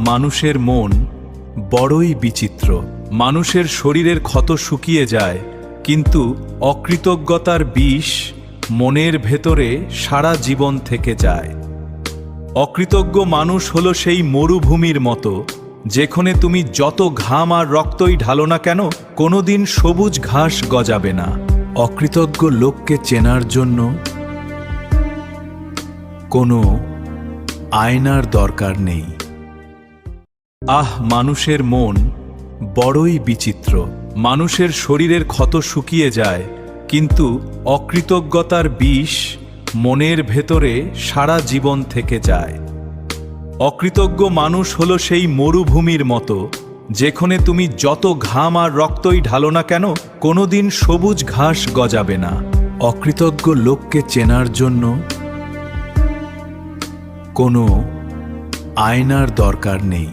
মানুষের মন বড়ই বিচিত্র। মানুষের শরীরের ক্ষত শুকিয়ে যায়, কিন্তু অকৃতজ্ঞতার বিষ মনের ভেতরে সারা জীবন থেকে যায়। অকৃতজ্ঞ মানুষ হলো সেই মরুভূমির মতো, যেখানে তুমি যত ঘাম আর রক্তই ঢালো না কেন, কোনোদিন সবুজ ঘাস গজাবে না। অকৃতজ্ঞ লোককে চেনার জন্য কোনো আয়নার দরকার নেই। মানুষের মন বড়ই বিচিত্র। মানুষের শরীরের ক্ষত শুকিয়ে যায়, কিন্তু অকৃতজ্ঞতার বিষ মনের ভেতরে সারা জীবন থেকে যায়। অকৃতজ্ঞ মানুষ হলো সেই মরুভূমির মতো, যেখানে তুমি যত ঘাম আর রক্তই ঢালো না কেন, কোনোদিন সবুজ ঘাস গজাবে না। অকৃতজ্ঞ লোককে চেনার জন্য কোনো আয়নার দরকার নেই।